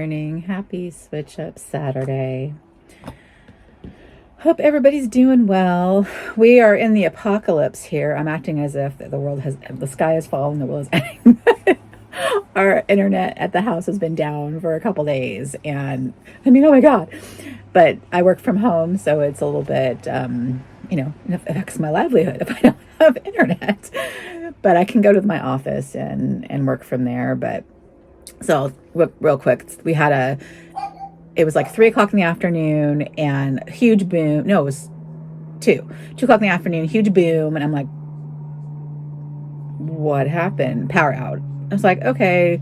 morning. Happy Switch Up Saturday. Hope everybody's doing well. We are in the apocalypse here. I'm acting as if the sky has fallen, the world is ending. Our internet at the house has been down for a couple days, and oh my God. But I work from home, so it's a little bit, it affects my livelihood if I don't have internet. But I can go to my office and work from there. But so real quick, it was like 3:00 in the afternoon and huge boom. No, it was 2:00 in the afternoon, huge boom. And I'm like, what happened? Power out. I was like, okay,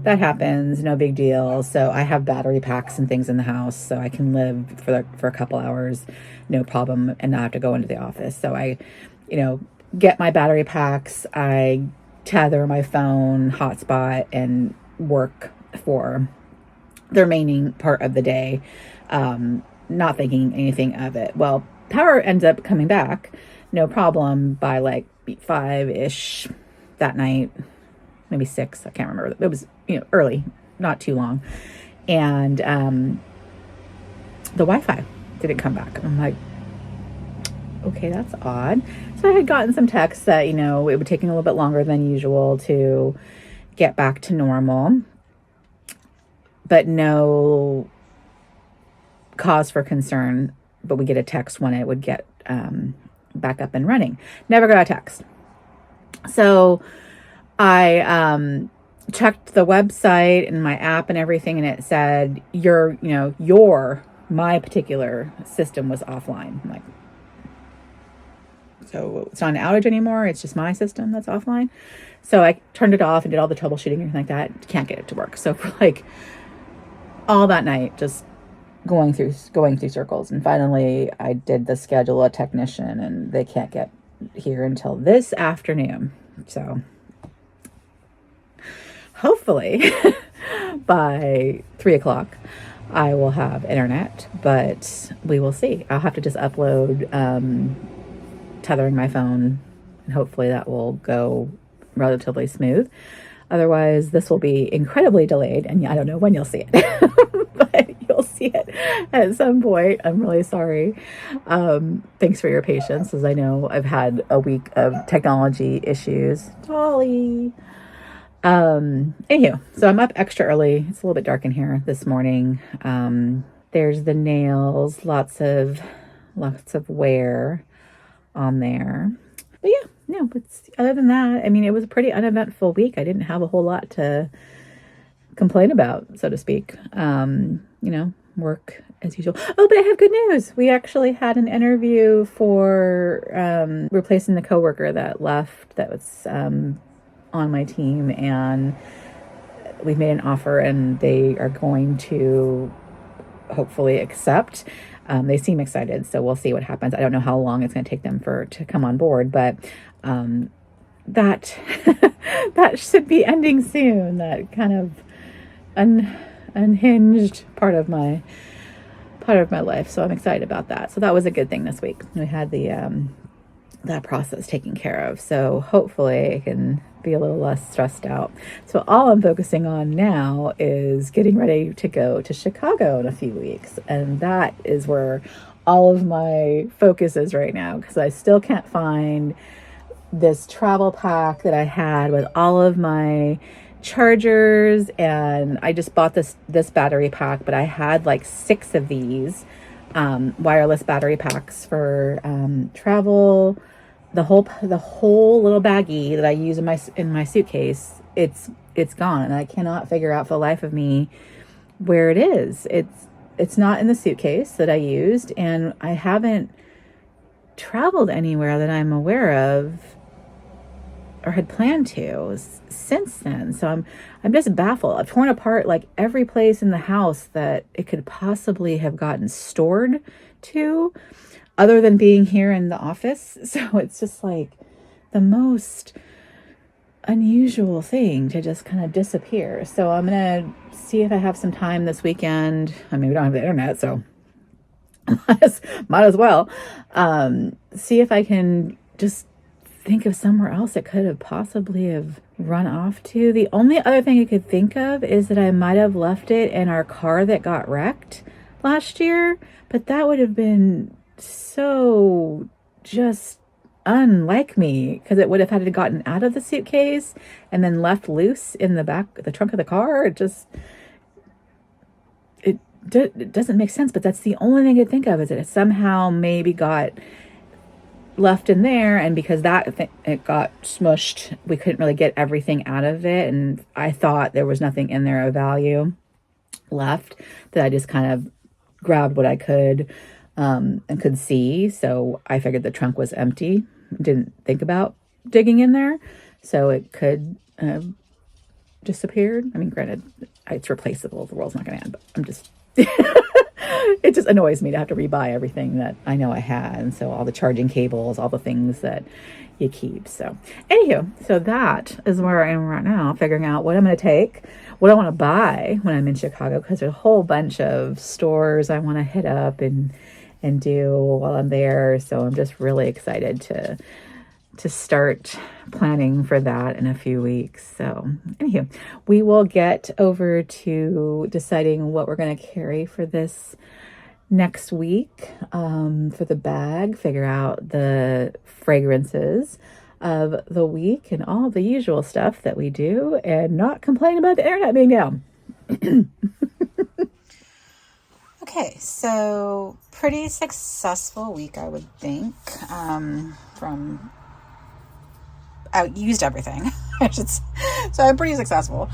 that happens. No big deal. So I have battery packs and things in the house, so I can live for a couple hours, no problem, and not have to go into the office. So I, get my battery packs. I tether my phone, hotspot, and work for the remaining part of the day, not thinking anything of it. Well, power ends up coming back, no problem, by like 5-ish that night, maybe 6, I can't remember. It was, early, not too long. And the Wi-Fi didn't come back. I'm like, okay, that's odd. So I had gotten some texts that, it would take a little bit longer than usual to get back to normal, but no cause for concern. But we get a text when it would get back up and running. Never got a text. So I checked the website and my app and everything, and it said my particular system was offline. I'm like, so it's not an outage anymore. It's just my system that's offline. So I turned it off and did all the troubleshooting and everything like that. Can't get it to work. So for like all that night, just going through circles. And finally I did schedule a technician, and they can't get here until this afternoon. So hopefully by 3:00 I will have internet, but we will see. I'll have to just upload tethering my phone, and hopefully that will go relatively smooth. Otherwise, this will be incredibly delayed, and I don't know when you'll see it, but you'll see it at some point. I'm really sorry. Thanks for your patience, as I know I've had a week of technology issues. Dolly. Anywho, so I'm up extra early. It's a little bit dark in here this morning. There's the nails, lots of wear on there. But yeah, no, other than that, it was a pretty uneventful week. I didn't have a whole lot to complain about, so to speak. Work as usual. Oh, but I have good news. We actually had an interview for replacing the coworker that left, that was on my team, and we've made an offer, and they are going to hopefully accept. They seem excited, so we'll see what happens. I don't know how long it's going to take them to come on board, but that that should be ending soon. That kind of unhinged part of my life. So I'm excited about that. So that was a good thing this week. We had that process taken care of. So hopefully I can be a little less stressed out. So all I'm focusing on now is getting ready to go to Chicago in a few weeks. And that is where all of my focus is right now, because I still can't find this travel pack that I had with all of my chargers. And I just bought this battery pack, but I had like 6 of these wireless battery packs for travel. The whole little baggie that I use in my suitcase, it's gone, and I cannot figure out for the life of me where it is. It's not in the suitcase that I used, and I haven't traveled anywhere that I'm aware of or had planned to since then. So I'm just baffled. I've torn apart like every place in the house that it could possibly have gotten stored to, other than being here in the office. So it's just like the most unusual thing to just kind of disappear. So I'm going to see if I have some time this weekend. We don't have the internet, so might as well see if I can just think of somewhere else it could have possibly have run off to. The only other thing I could think of is that I might have left it in our car that got wrecked last year, but that would have been so just unlike me, because it would have had to gotten out of the suitcase and then left loose in the trunk of the car. It doesn't make sense, but that's the only thing I could think of, is that it somehow maybe got left in there, and because it got smushed, we couldn't really get everything out of it, and I thought there was nothing in there of value left, that I just kind of grabbed what I could and could see. So I figured the trunk was empty, didn't think about digging in there, so it could disappeared. I mean, granted, it's replaceable, the world's not going to end, but I'm just it just annoys me to have to rebuy everything that I know I had. And so all the charging cables, all the things that you keep. So anywho, so that is where I am right now, figuring out what I'm going to take, what I want to buy when I'm in Chicago, because there's a whole bunch of stores I want to hit up and do while I'm there. So I'm just really excited to start planning for that in a few weeks. So anywho, we will get over to deciding what we're going to carry for this next week, for the bag, figure out the fragrances of the week and all the usual stuff that we do, and not complain about the internet being down. Okay, so pretty successful week, I would think. I used everything. So I'm pretty successful.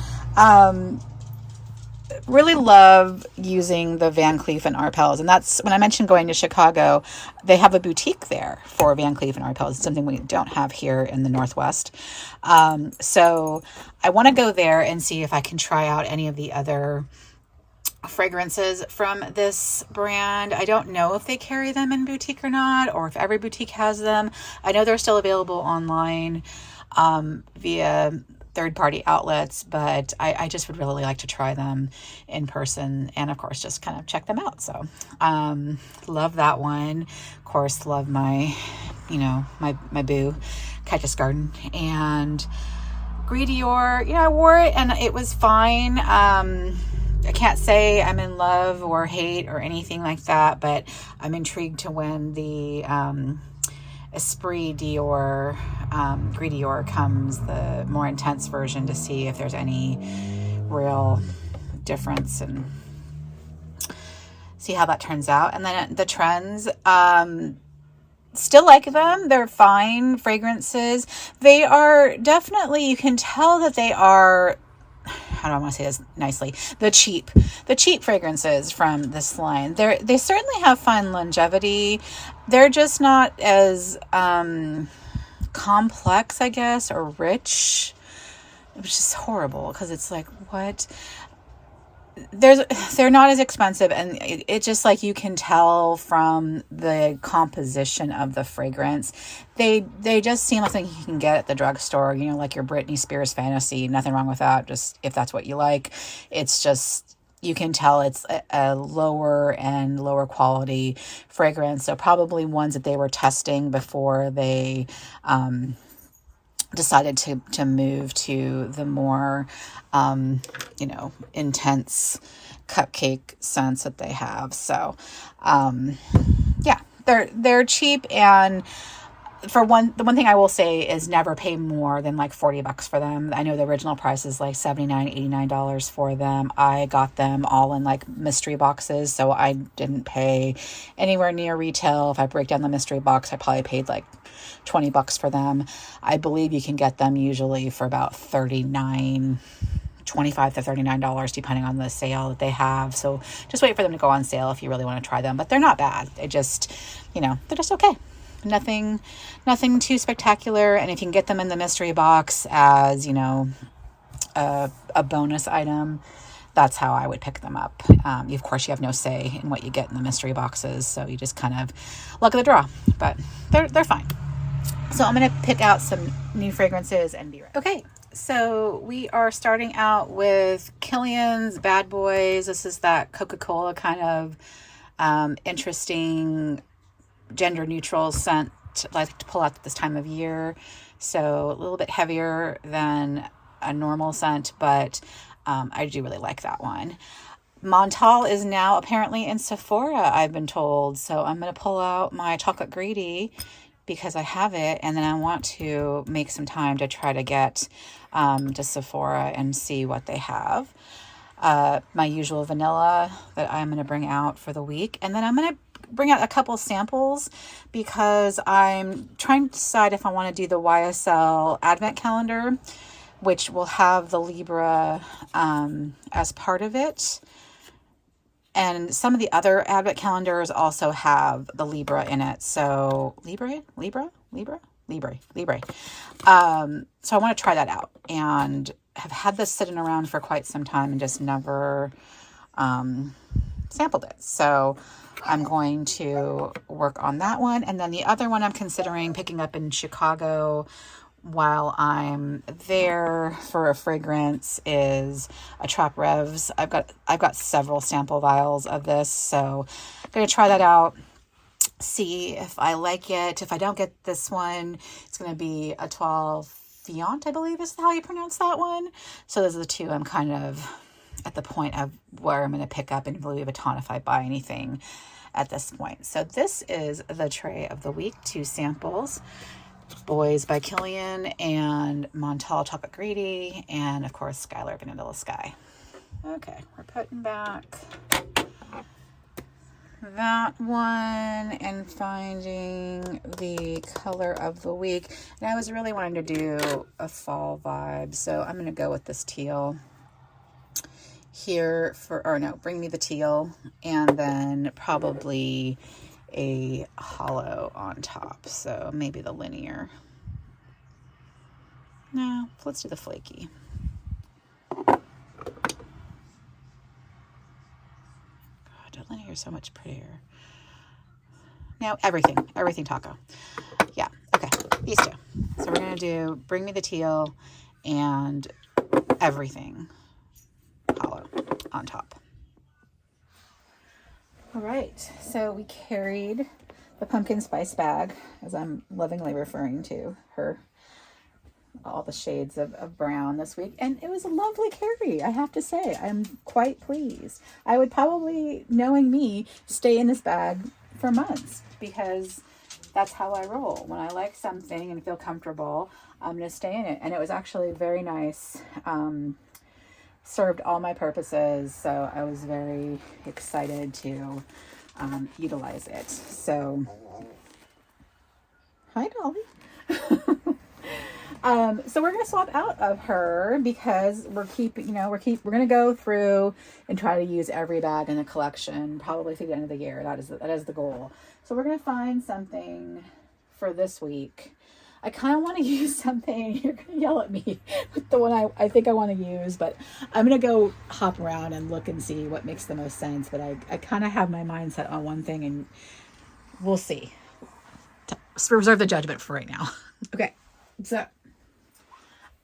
Really love using the Van Cleef and Arpels. And that's when I mentioned going to Chicago, they have a boutique there for Van Cleef and Arpels. It's something we don't have here in the Northwest. So I want to go there and see if I can try out any of the other fragrances from this brand. I don't know if they carry them in boutique or not, or if every boutique has them. I know they're still available online via third-party outlets, but I just would really like to try them in person, and of course just kind of check them out. So love that one. Of course, love my boo, Cactus Garden, and Gris Dior. I wore it and it was fine. I can't say I'm in love or hate or anything like that, but I'm intrigued to when the Esprit Dior, Gris Dior comes, the more intense version, to see if there's any real difference and see how that turns out. And then the trends, still like them. They're fine fragrances. They are definitely, you can tell that they are, how do I want to say this nicely? The cheap fragrances from this line. They certainly have fine longevity. They're just not as complex, I guess, or rich, which is horrible because it's like, what? They're not as expensive, and it just, like, you can tell from the composition of the fragrance. They just seem like something you can get at the drugstore, like your Britney Spears Fantasy. Nothing wrong with that, just if that's what you like. It's just, you can tell it's a lower quality fragrance. So probably ones that they were testing before they decided to move to the more intense cupcake scents that they have. So yeah, they're cheap, and the one thing I will say is never pay more than like $40 for them. I know the original price is like $79, $89 for them. I got them all in like mystery boxes, so I didn't pay anywhere near retail. If I break down the mystery box, I probably paid like $20 for them. I believe you can get them usually for about $25 to $39, depending on the sale that they have. So just wait for them to go on sale if you really want to try them. But they're not bad. They just, they're just okay. Nothing too spectacular. And if you can get them in the mystery box as, a bonus item, that's how I would pick them up. Of course, you have no say in what you get in the mystery boxes, so you just kind of luck of the draw. But they're fine. So I'm going to pick out some new fragrances and be right. Okay, so we are starting out with Killian's Bad Boys. This is that Coca-Cola kind of interesting gender neutral scent that I like to pull out at this time of year. So a little bit heavier than a normal scent, but I do really like that one. Montale is now apparently in Sephora, I've been told. So I'm going to pull out my chocolate greedy because I have it. And then I want to make some time to try to get to Sephora and see what they have. My usual vanilla that I'm going to bring out for the week. And then I'm going to bring out a couple samples because I'm trying to decide if I want to do the YSL Advent Calendar, which will have the Libre as part of it. And some of the other Advent calendars also have the Libre in it. So Libre. So I want to try that out, and have had this sitting around for quite some time and just never sampled it. So I'm going to work on that one. And then the other one I'm considering picking up in Chicago while I'm there for a fragrance is Attrape Reves. I've got several sample vials of this, so I'm going to try that out, see if I like it. If I don't get this one, it's going to be a 12 Fiant, I believe is how you pronounce that one. So those are the two I'm kind of at the point of where I'm going to pick up in Louis Vuitton if I buy anything at this point. So this is the tray of the week, 2 samples. Boys by Killian and Montale Chocolate Greedy, and of course Skylar Vanilla Sky. Okay, we're putting back that one and finding the color of the week. And I was really wanting to do a fall vibe, so I'm going to go with this teal here bring me the teal, and then probably a hollow on top, so maybe the linear. No, let's do the flaky. God, the linear is so much prettier. Now everything taco. Yeah, okay, these two. So we're gonna do bring me the teal and everything hollow on top. All right, so we carried the pumpkin spice bag, as I'm lovingly referring to her, all the shades of brown this week. And it was a lovely carry, I have to say. I'm quite pleased. I would probably, knowing me, stay in this bag for months because that's how I roll. When I like something and feel comfortable, I'm going to stay in it. And it was actually very nice. Served all my purposes, so I was very excited to utilize it. So, hi Dolly. So we're gonna swap out of her because we're gonna go through and try to use every bag in the collection probably through the end of the year. That is the goal. So we're gonna find something for this week. I kind of want to use something. You're going to yell at me with the one I think I want to use, but I'm going to go hop around and look and see what makes the most sense. But I kind of have my mindset on one thing, and we'll see. Reserve the judgment for right now. Okay, so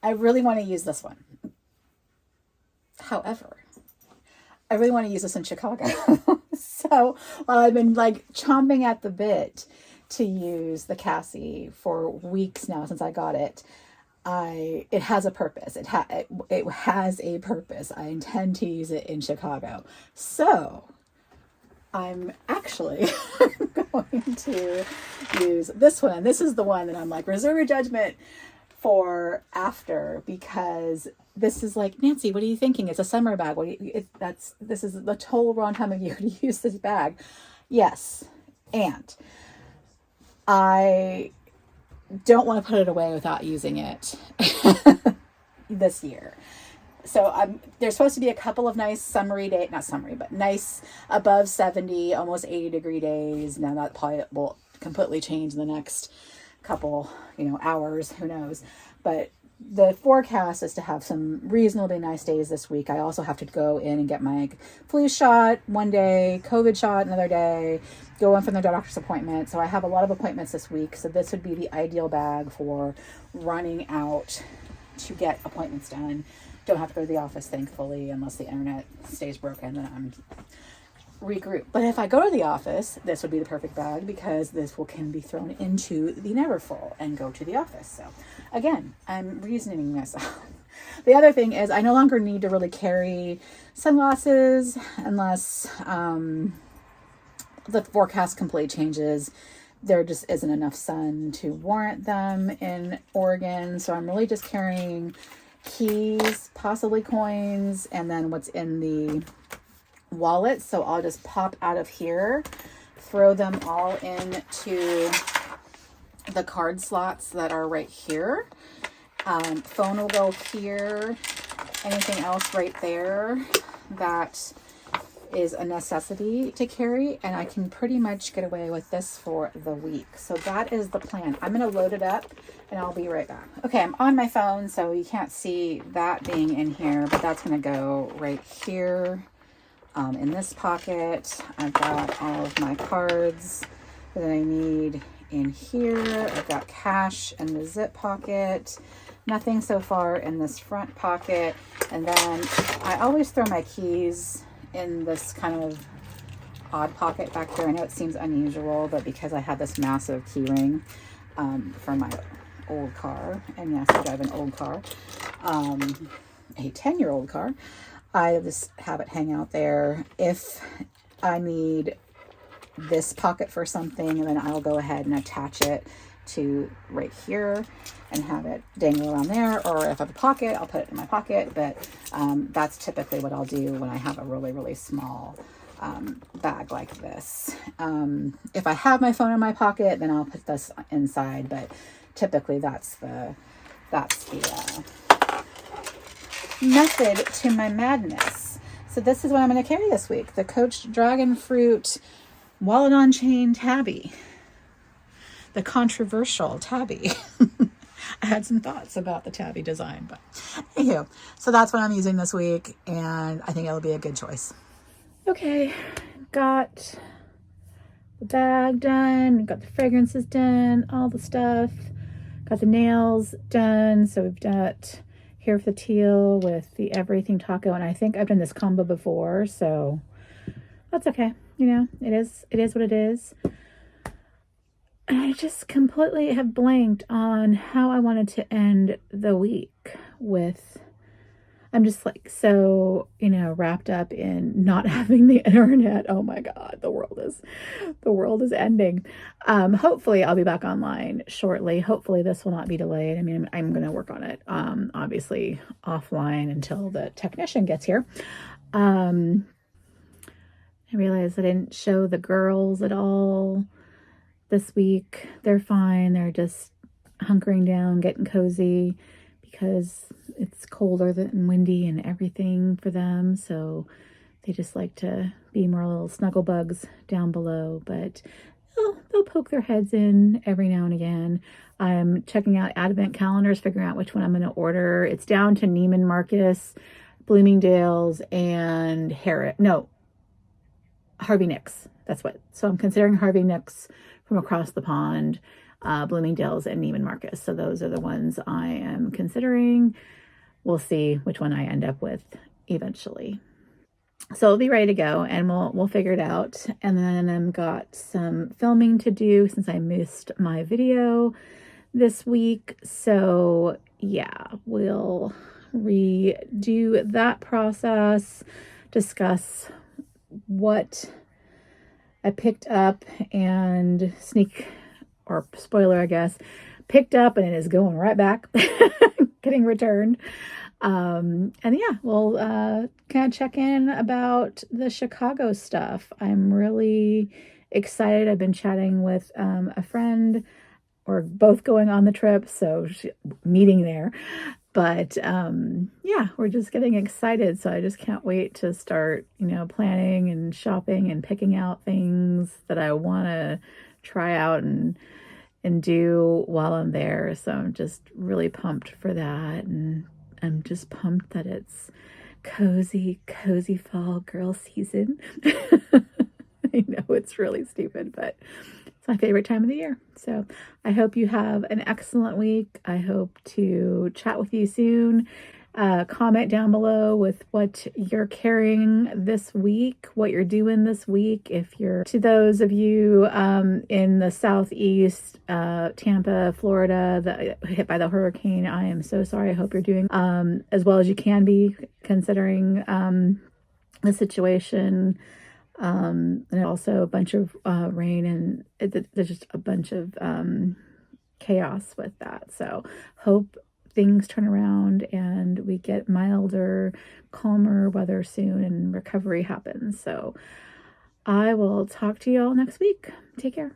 I really want to use this one. However, I really want to use this in Chicago. So while I've been chomping at the bit to use the Cassie for weeks now since I got it, it has a purpose. It has a purpose. I intend to use it in Chicago. So I'm actually going to use this one. This is the one that I'm reserve your judgment for after, because this is Nancy, what are you thinking? It's a summer bag. This is the total wrong time of year to use this bag. Yes. And I don't want to put it away without using it this year. So there's supposed to be a couple of nice summery days, not summery, but nice above 70, almost 80 degree days. Now that probably will completely change in the next couple, hours, who knows. But the forecast is to have some reasonably nice days this week. I also have to go in and get my flu shot one day, COVID shot another day, go in for the doctor's appointment. So I have a lot of appointments this week. So this would be the ideal bag for running out to get appointments done. Don't have to go to the office, thankfully, unless the internet stays broken. Then I'm regroup. But if I go to the office, this would be the perfect bag because this can be thrown into the Neverfull and go to the office. So again, I'm reasoning this out. The other thing is I no longer need to really carry sunglasses unless the forecast completely changes. There just isn't enough sun to warrant them in Oregon. So I'm really just carrying keys, possibly coins, and then what's in the wallet. So I'll just pop out of here, throw them all into the card slots that are right here. Phone will go here. Anything else right there that is a necessity to carry, and I can pretty much get away with this for the week. So that is the plan. I'm going to load it up and I'll be right back. Okay, I'm on my phone, so you can't see that being in here, but that's going to go right here in this pocket. I've got all of my cards that I need in here. I've got cash in the zip pocket. Nothing so far in this front pocket. And then I always throw my keys in this kind of odd pocket back there. I know it seems unusual, but because I have this massive key ring from my old car, and yes, I drive an old car, a 10-year-old car, I just have it hang out there. If I need this pocket for something, then I'll go ahead and attach it to right here and have it dangle around there, or if I have a pocket, I'll put it in my pocket. But that's typically what I'll do when I have a really, really small bag like this. If I have my phone in my pocket, then I'll put this inside, but typically that's the method to my madness. So this is what I'm going to carry this week: the Coach Dragonfruit wallet on chain tabby, the controversial tabby. I had some thoughts about the tabby design, but anywho, so that's what I'm using this week, and I think it'll be a good choice. Okay, got the bag done, got the fragrances done, all the stuff, got the nails done. So we've got here for the teal with the everything taco, and I think I've done this combo before, so that's okay. You know, it is what it is. I just completely have blanked on how I wanted to end the week with, I'm just like so, wrapped up in not having the internet. Oh my God, the world is ending. Hopefully I'll be back online shortly. Hopefully this will not be delayed. I mean, I'm going to work on it, obviously offline until the technician gets here. I realized I didn't show the girls at all this week. They're fine. They're just hunkering down, getting cozy because it's colder and windy and everything for them. So they just like to be more little snuggle bugs down below, but they'll poke their heads in every now and again. I'm checking out advent calendars, figuring out which one I'm going to order. It's down to Neiman Marcus, Bloomingdale's, and Harvey Nicks. So I'm considering Harvey Nicks from across the pond, Bloomingdale's, and Neiman Marcus. So those are the ones I am considering. We'll see which one I end up with eventually. So I'll be ready to go, and we'll figure it out. And then I've got some filming to do since I missed my video this week. So yeah, we'll redo that process, discuss what I picked up and spoiler, I guess, picked up and it is going right back, getting returned. And yeah, we'll kind of check in about the Chicago stuff. I'm really excited. I've been chatting with a friend. We're both going on the trip, so meeting there. But yeah, we're just getting excited. So I just can't wait to start, planning and shopping and picking out things that I want to try out and do while I'm there. So I'm just really pumped for that. And I'm just pumped that it's cozy fall girl season. I know it's really stupid, but it's my favorite time of the year. So I hope you have an excellent week. I hope to chat with you soon. Comment down below with what you're carrying this week, what you're doing this week. If you're, to those of you in the southeast, Tampa, Florida, hit by the hurricane, I am so sorry. I hope you're doing as well as you can be, considering the situation. And also a bunch of rain, and there's just a bunch of chaos with that. So hope things turn around and we get milder, calmer weather soon and recovery happens. So I will talk to you all next week. Take care.